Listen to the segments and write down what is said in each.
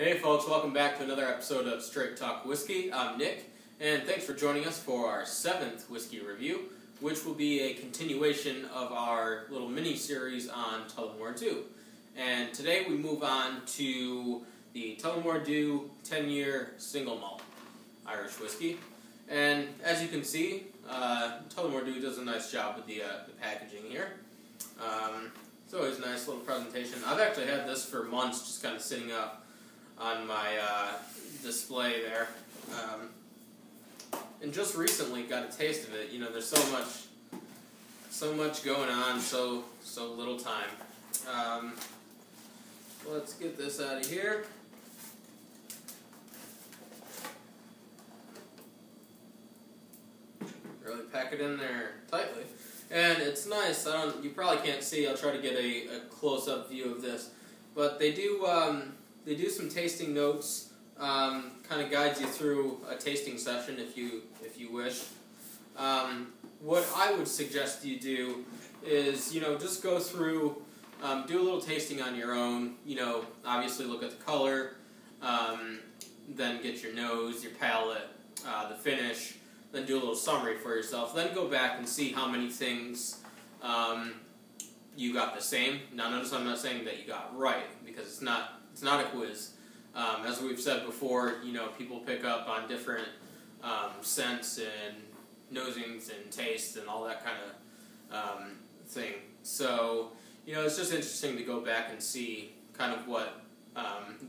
Hey folks, welcome back to another episode of Straight Talk Whiskey. I'm Nick, and thanks for joining us for our 7th whiskey review, which will be a continuation of our little mini-series on Tullamore Dew. And today we move on to the Tullamore Dew 10-year single malt Irish whiskey. And as you can see, Tullamore Dew does a nice job with the packaging here. It's always a nice little presentation. I've actually had this for months, just kind of sitting up on my display there, and just recently got a taste of it. You know, there's so much going on, so little time. Let's get this out of here. Really pack it in there tightly, and it's nice. You probably can't see. I'll try to get a close-up view of this, but they do. They do some tasting notes, kind of guides you through a tasting session if you wish. What I would suggest you do is, just go through, do a little tasting on your own. Obviously look at the color, then get your nose, your palate, the finish, then do a little summary for yourself. Then go back and see how many things you got the same. Now notice I'm not saying that you got right, because it's not a quiz. As we've said before, people pick up on different scents and nosings and tastes and all that kind of thing. So, it's just interesting to go back and see kind of what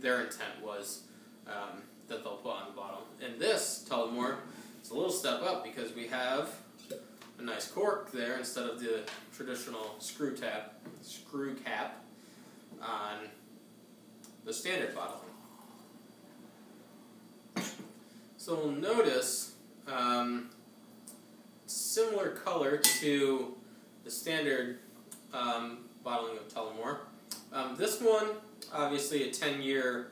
their intent was that they'll put on the bottle. And this Tullamore is a little step up because we have a nice cork there instead of the traditional screw cap on the standard bottle. So we'll notice similar color to the standard bottling of Tullamore. This one, obviously a 10-year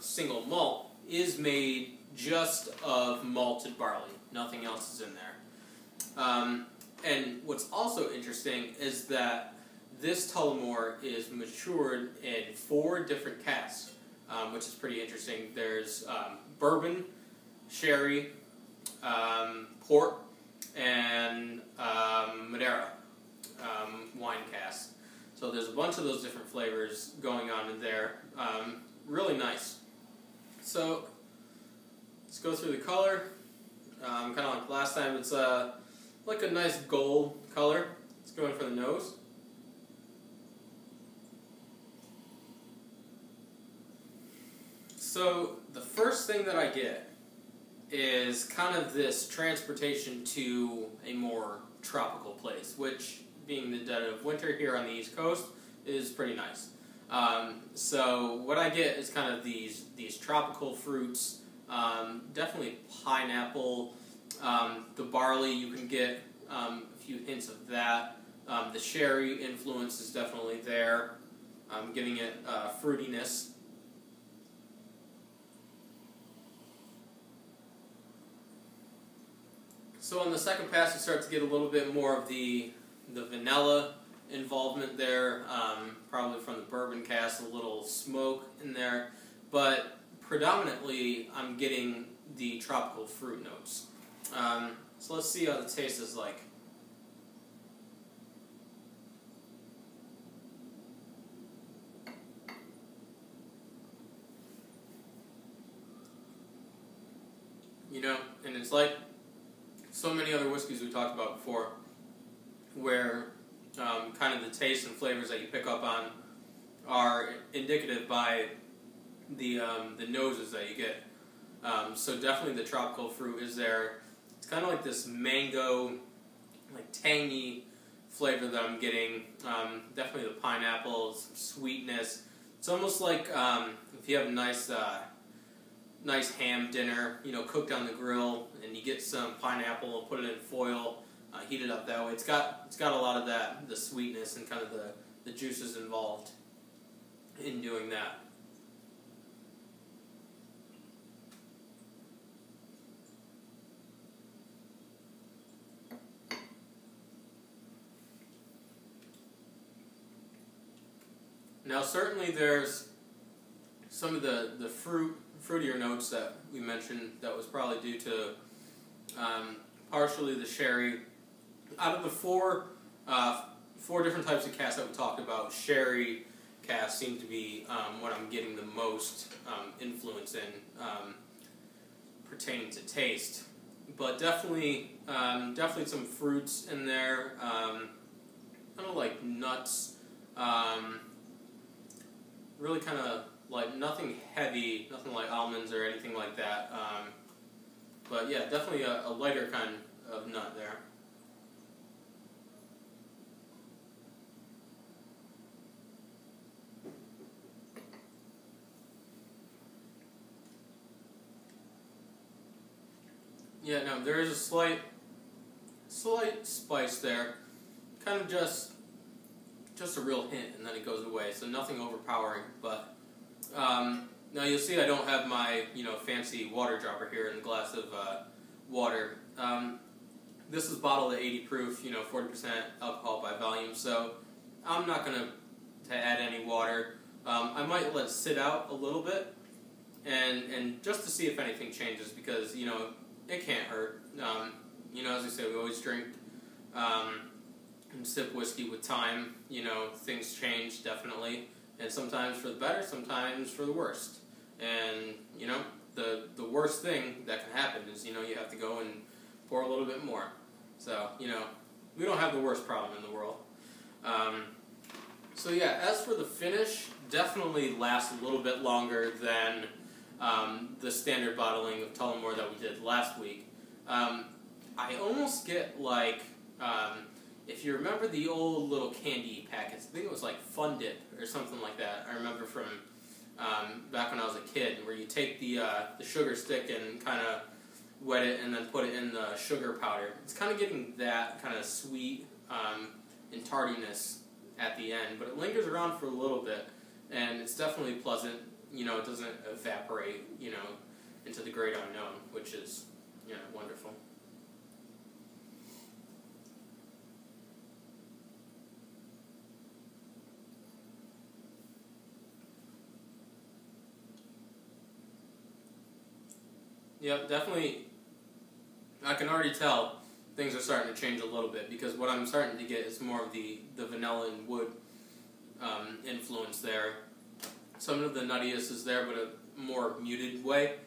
single malt, is made just of malted barley. Nothing else is in there. And what's also interesting is that this Tullamore is matured in 4 different casks, which is pretty interesting. There's bourbon, sherry, port, and Madeira wine casks. So there's a bunch of those different flavors going on in there. Really nice. So let's go through the color. Kind of like last time, it's like a nice gold color. Let's go in for the nose. So the first thing that I get is kind of this transportation to a more tropical place, which, being the dead of winter here on the East Coast, is pretty nice. So what I get is kind of these tropical fruits, definitely pineapple, the barley, you can get a few hints of that. The sherry influence is definitely there, giving it fruitiness. So on the second pass, you start to get a little bit more of the vanilla involvement there, probably from the bourbon cask, a little smoke in there, but predominantly I'm getting the tropical fruit notes. So let's see how the taste is like. And it's like so many other whiskeys we talked about before, where kind of the taste and flavors that you pick up on are indicative by the noses that you get. So definitely the tropical fruit is there. It's kind of like this mango, like tangy flavor that I'm getting. Definitely the pineapple, some sweetness. It's almost like if you have a nice ham dinner, cooked on the grill, and you get some pineapple and put it in foil, heat it up that way. It's got a lot of that, the sweetness and kind of the juices involved in doing that. Now certainly there's some of the fruitier notes that we mentioned, that was probably due to partially the sherry. Out of the four different types of casks that we talked about, sherry casks seem to be what I'm getting the most influence in pertaining to taste. But definitely some fruits in there. Kind of like nuts. Really kind of like nothing heavy, nothing like almonds or anything like that. But yeah, definitely a lighter kind of nut there. Yeah, no, there is a slight spice there. Kind of just a real hint, and then it goes away. So nothing overpowering. But now you'll see I don't have my fancy water dropper here in the glass of water. This is bottled at 80 proof, 40% alcohol by volume. So I'm not gonna add any water. I might let it sit out a little bit, and just to see if anything changes, because it can't hurt. As I say, we always drink and sip whiskey with time. Things change, definitely. And sometimes for the better, sometimes for the worst. And, the worst thing that can happen is, you have to go and pour a little bit more. So, we don't have the worst problem in the world. So yeah, as for the finish, definitely lasts a little bit longer than the standard bottling of Tullamore that we did last week. I almost get like, if you remember the old little candy packets, I think it was like Fun Dip or something like that. I remember from back when I was a kid, where you take the sugar stick and kind of wet it and then put it in the sugar powder. It's kind of getting that kind of sweet and tardiness at the end, but it lingers around for a little bit, and it's definitely pleasant. It doesn't evaporate, into the great unknown, which is, wonderful. Yep, definitely. I can already tell things are starting to change a little bit, because what I'm starting to get is more of the vanilla and wood influence there. Some of the nuttiness is there, but a more muted way.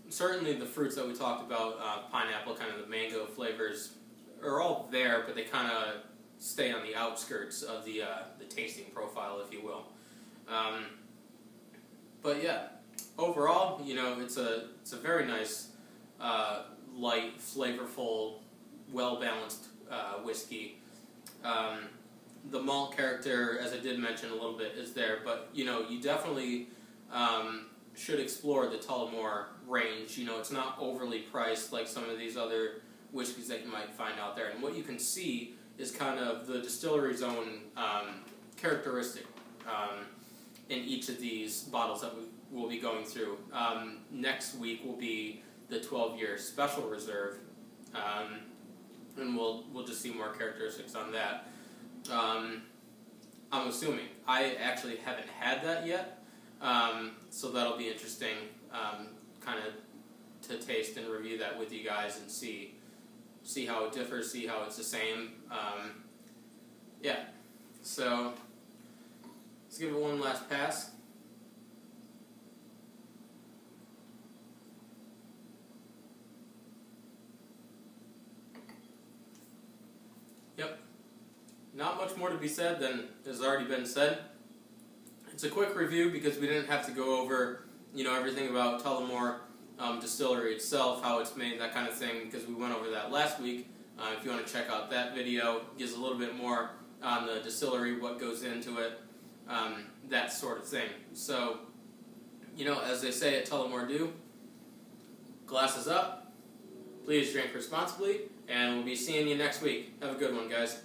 Certainly the fruits that we talked about, pineapple, kind of the mango flavors, are all there, but they kind of stay on the outskirts of the tasting profile, if you will. But yeah, overall, it's a very nice, light, flavorful, well-balanced whiskey. The malt character, as I did mention a little bit, is there, but you definitely should explore the Tullamore range. It's not overly priced like some of these other whiskeys that you might find out there, and what you can see is kind of the distillery's own characteristic in each of these bottles that we will be going through. Next week will be the 12-year special reserve, and we'll just see more characteristics on that. I'm assuming. I actually haven't had that yet, so that'll be interesting, kind of to taste and review that with you guys and see how it differs, see how it's the same. Yeah, so let's give it one last pass. Yep. Not much more to be said than has already been said. It's a quick review because we didn't have to go over, everything about Tullamore distillery itself, how it's made, that kind of thing, because we went over that last week. If you want to check out that video, it gives a little bit more on the distillery, what goes into it, that sort of thing. So, as they say at Tullamore do, glasses up, please drink responsibly, and we'll be seeing you next week. Have a good one, guys.